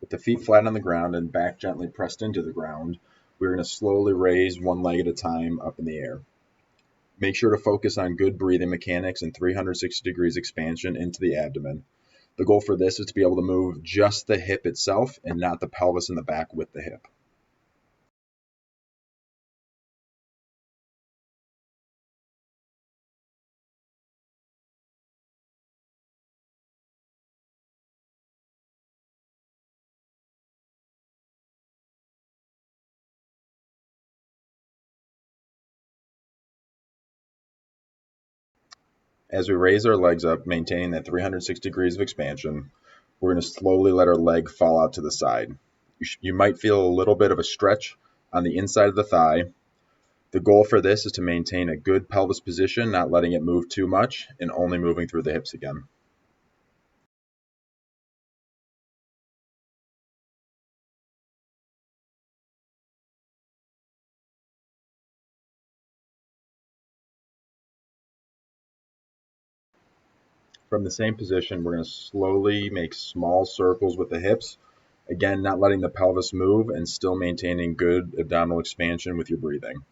With the feet flat on the ground and back gently pressed into the ground, we're going to slowly raise one leg at a time up in the air. Make sure to focus on good breathing mechanics and 360 degrees expansion into the abdomen. The goal for this is to be able to move just the hip itself and not the pelvis in the back with the hip. As we raise our legs up, maintaining that 360 degrees of expansion, we're going to slowly let our leg fall out to the side. You might feel a little bit of a stretch on the inside of the thigh. The goal for this is to maintain a good pelvis position, not letting it move too much, and only moving through the hips again. From the same position, we're going to slowly make small circles with the hips. Again, not letting the pelvis move and still maintaining good abdominal expansion with your breathing.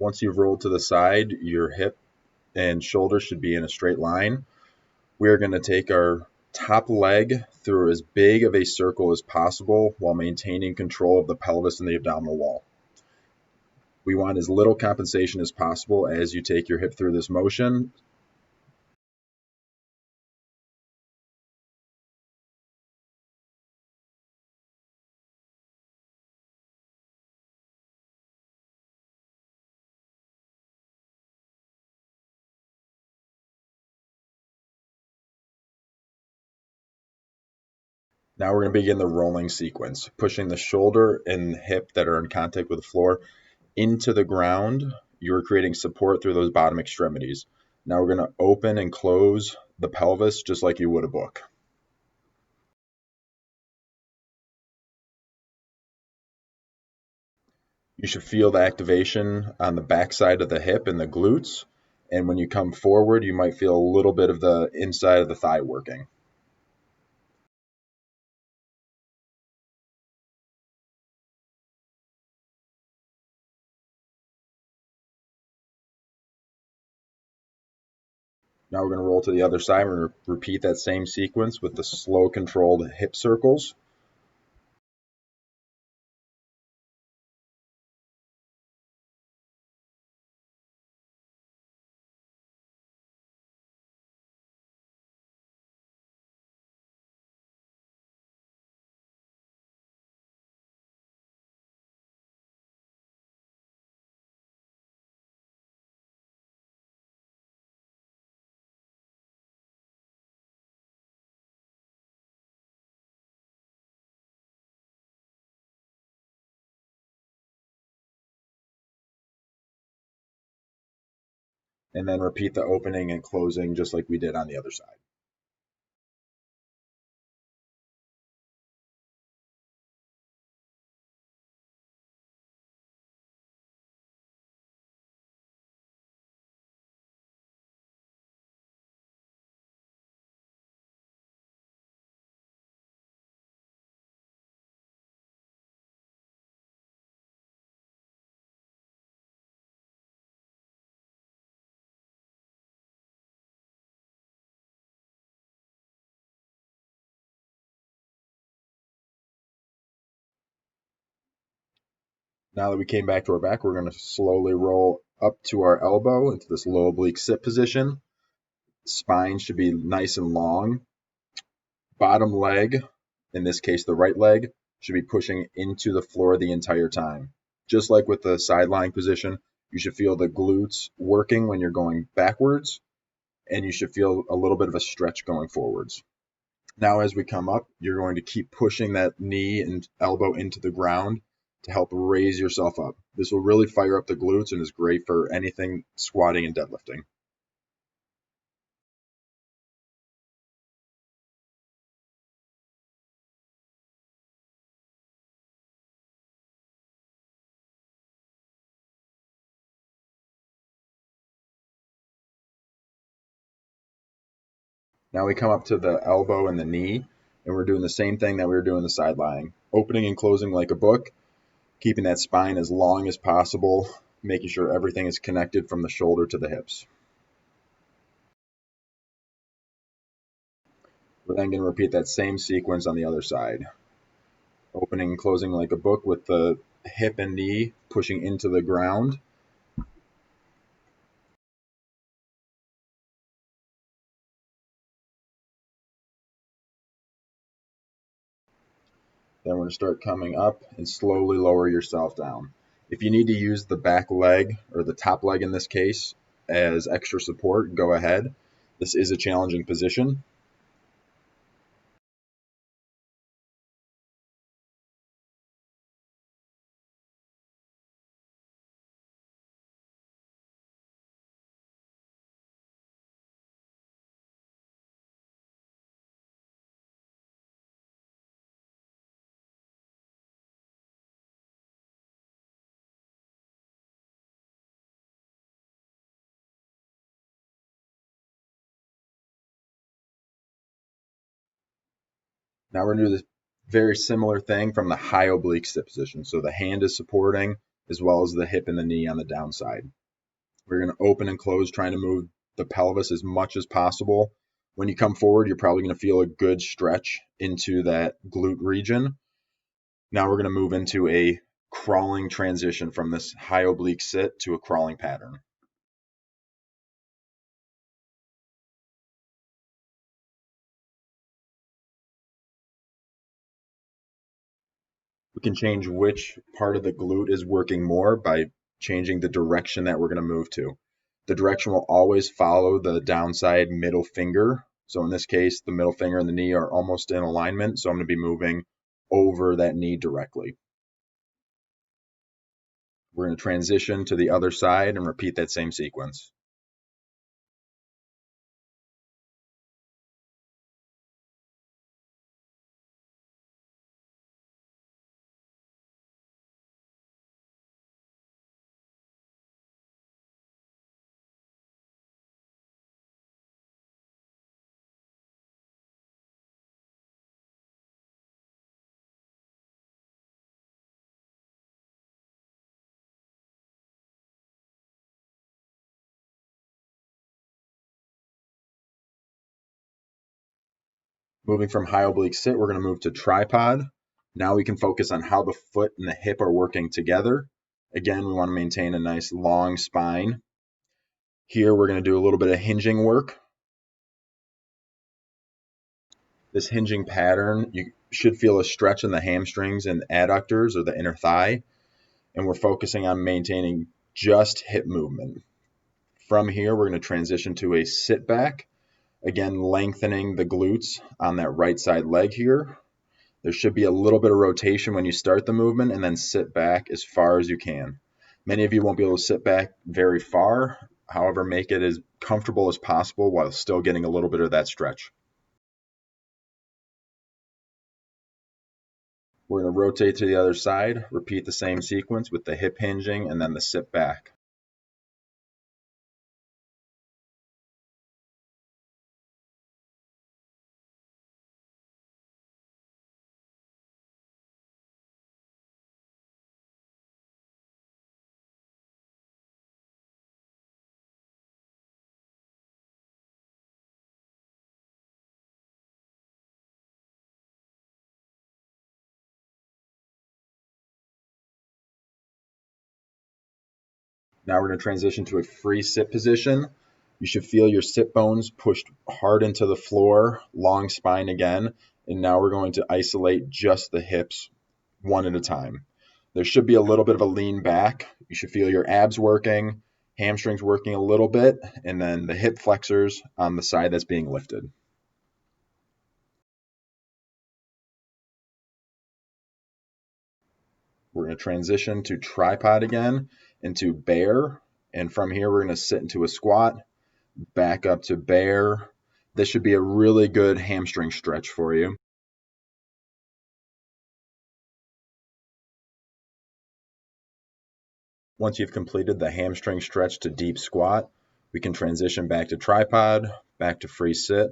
Once you've rolled to the side, your hip and shoulder should be in a straight line. We're going to take our top leg through as big of a circle as possible while maintaining control of the pelvis and the abdominal wall. We want as little compensation as possible as you take your hip through this motion. Now we're going to begin the rolling sequence, pushing the shoulder and hip that are in contact with the floor into the ground. You're creating support through those bottom extremities. Now we're going to open and close the pelvis just like you would a book. You should feel the activation on the backside of the hip and the glutes. And when you come forward, you might feel a little bit of the inside of the thigh working. Now we're going to roll to the other side. We're going to repeat that same sequence with the slow, controlled hip circles. And then repeat the opening and closing just like we did on the other side. Now that we came back to our back, we're going to slowly roll up to our elbow into this low oblique sit position. Spine should be nice and long. Bottom leg, in this case the right leg, should be pushing into the floor the entire time. Just like with the side lying position, you should feel the glutes working when you're going backwards, and you should feel a little bit of a stretch going forwards. Now as we come up, you're going to keep pushing that knee and elbow into the ground to help raise yourself up. This will really fire up the glutes and is great for anything squatting and deadlifting. Now we come up to the elbow and the knee, and we're doing the same thing that we were doing the side lying. Opening and closing like a book, keeping that spine as long as possible, making sure everything is connected from the shoulder to the hips. We're then going to repeat that same sequence on the other side. Opening and closing like a book with the hip and knee pushing into the ground. Then we're going to start coming up and slowly lower yourself down. If you need to use the back leg, or the top leg in this case, as extra support, go ahead. This is a challenging position. Now we're going to do this very similar thing from the high oblique sit position. So the hand is supporting as well as the hip and the knee on the downside. We're going to open and close, trying to move the pelvis as much as possible. When you come forward, you're probably going to feel a good stretch into that glute region. Now we're going to move into a crawling transition from this high oblique sit to a crawling pattern. We can change which part of the glute is working more by changing the direction that we're going to move to. The direction will always follow the downside middle finger. So in this case, the middle finger and the knee are almost in alignment. So I'm going to be moving over that knee directly. We're going to transition to the other side and repeat that same sequence. Moving from high oblique sit, we're going to move to tripod. Now we can focus on how the foot and the hip are working together. Again, we want to maintain a nice long spine. Here we're going to do a little bit of hinging work. This hinging pattern, you should feel a stretch in the hamstrings and adductors or the inner thigh. And we're focusing on maintaining just hip movement. From here, we're going to transition to a sit back. Again, lengthening the glutes on that right side leg here. There should be a little bit of rotation when you start the movement, and then sit back as far as you can. Many of you won't be able to sit back very far. However, make it as comfortable as possible while still getting a little bit of that stretch. We're going to rotate to the other side, repeat the same sequence with the hip hinging and then the sit back. Now we're going to transition to a free sit position. You should feel your sit bones pushed hard into the floor, long spine again. And now we're going to isolate just the hips one at a time. There should be a little bit of a lean back. You should feel your abs working, hamstrings working a little bit, and then the hip flexors on the side that's being lifted. We're going to transition to tripod again, into bear. And from here, we're going to sit into a squat, back up to bear. This should be a really good hamstring stretch for you. Once you've completed the hamstring stretch to deep squat, we can transition back to tripod, back to free sit.